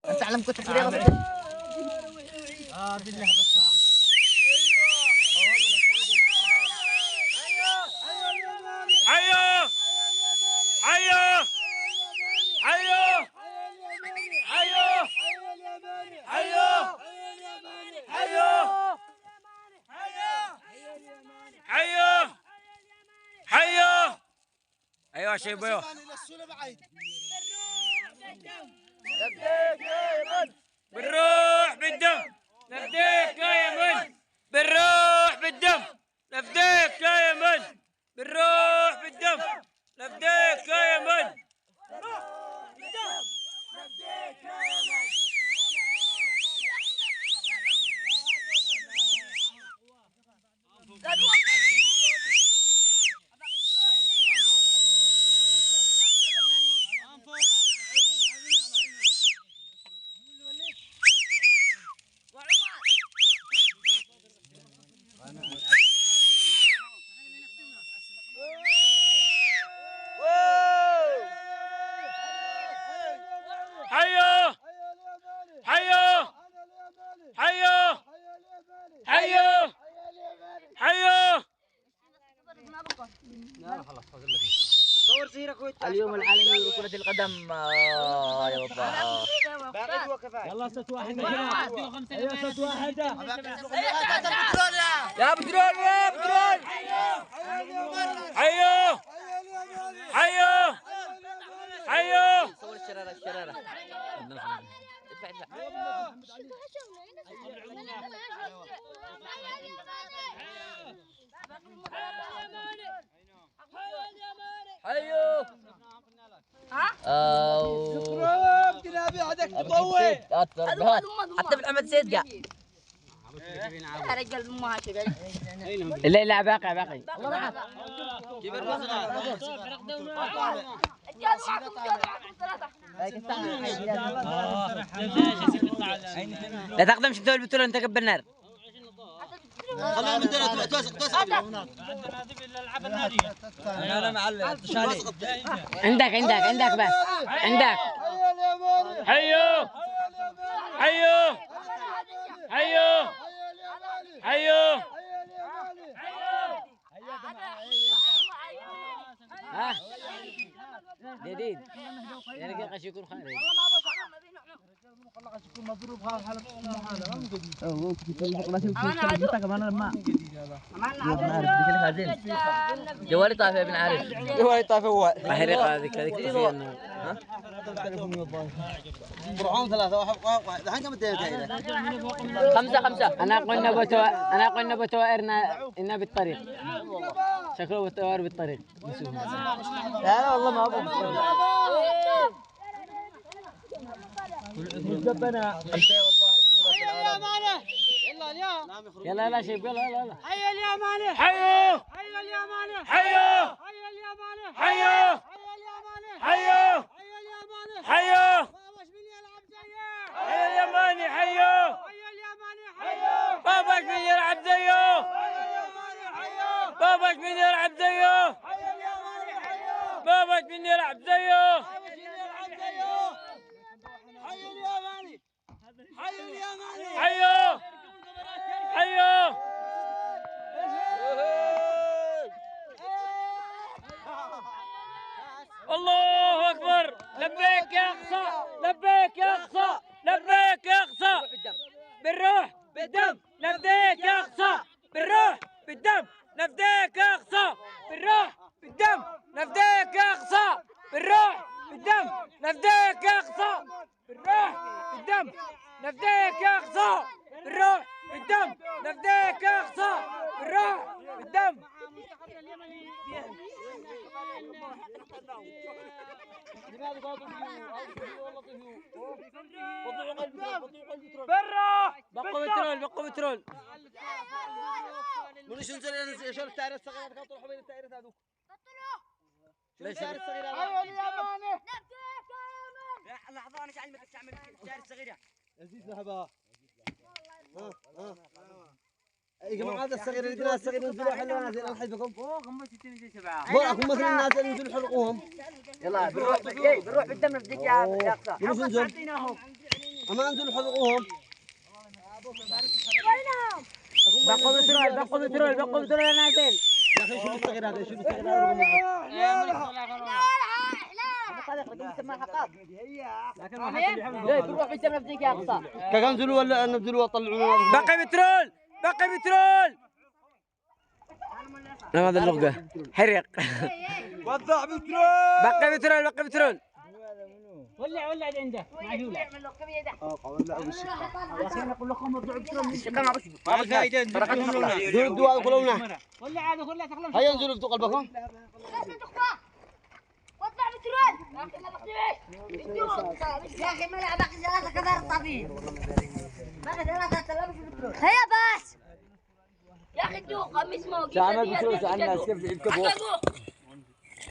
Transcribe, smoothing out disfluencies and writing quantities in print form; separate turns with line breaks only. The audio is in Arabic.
تعلم كنت تقول يلا
بالله بس
حيو حيو حيو حيو حيو حيو حيو حيو ايوه شيبو ايوه بالروح بالدم نفديك يا يمن بالروح بالدم نفديك يا يمن بالروح بالدم نفديك يا يمن حيو حيو حيو حيو حيو
اليوم العالمي لكرة القدم يا بابا
يلا صوت واحد يا صوت واحد
يا بدرون يا بدرون حيو حيو حيو
صور الشرارة
حيو
حتى بالحمد سيد قاع
يا رجال ما هاشي
لا باقي لا تقدمش انت البترول انت قبل النار
خلينا من دنا توسق
انا معلم
عندك بس عندك
حيو حيو حيو حيو
ها جديد يعني قاش يكون خارج جوالي طافي يا ابن عارف
جوالي طاف هو
حريق هذيك تفينا
برعون ثلاثة واحد الحين كم الدقيقة؟
خمسة أنا قلنا بتوائرنا إنها بالطريق شكله بتوائر بالطريق لا والله ما أبغى
جبنا
يلا لا شيب يلا
حي اليماني
حيو
حي اليماني
حيو
حي اليماني
حيو حيو
حي اليماني
حيو
حي اليماني
حيو اليماني
حي اليماني حي
باباك مين يلعب زيه باباك مين يلعب زيه
حي اليماني حي اليماني
حيو حيو الله اكبر لبيك يا اقصى لبيك يا اقصى لبيك يا اقصى بالروح بالدم نفديك يا اقصى بالروح بالدم نفديك يا اقصى بالروح بالدم نفديك يا اقصى بالروح بالدم نفديك يا اقصى بالروح بالدم نفديك يا اقصى بالروح بالدم نفديك يا اقصى بالروح بالدم برا بقوا بترول
وليش ننزل شو التاير الصغيرة تروحوا بين التايرات هذوك
ليش
التاير الصغيرة
حي اليماني
لحظة أنا أعلمك تعمل الدائرة الصغيرة
عزيز ذهبها يا جماعة هذا الصغير اللي الصغير ينزلوا حلوا نازل الحدكم بقولكم مثل الناس اللي ينزلوا حلقوهم
يلا بنروح بالدم نفديك يا أقصى
ونروح ننزل أما انزلوا حذقوهم.
بقوا بترول بقوا بترول بقوا بترول يا نازل.
يا أخي شو الصغير هذا شو الصغير هذا؟
تروح في السمنة بديك يا أقصى.
كيف انزلوا ولا نبذلوا وطلعوا؟
بقي بترول بقي بترول.
نعم هذا اللغة حرق.
وضع بترول. بقي بترول بقي بترول.
ولع ولع عنده معجولة.
ولعوا بالشقة.
يا أخي أنا أقول لكم وضعوا بترول.
ما فايدة
دول الدواء كلونا.
ولع هذا كله تخلص.
هيا انزلوا افتوا قلبكم.
واطلع بترول يا اخي ملعب باقي ثلاثة كذا طبيعي باقي ثلاثة لابس بترول هيا بس يا اخي دوق قميص موقف
تعال بترول تعال الناس كيف يركبوا.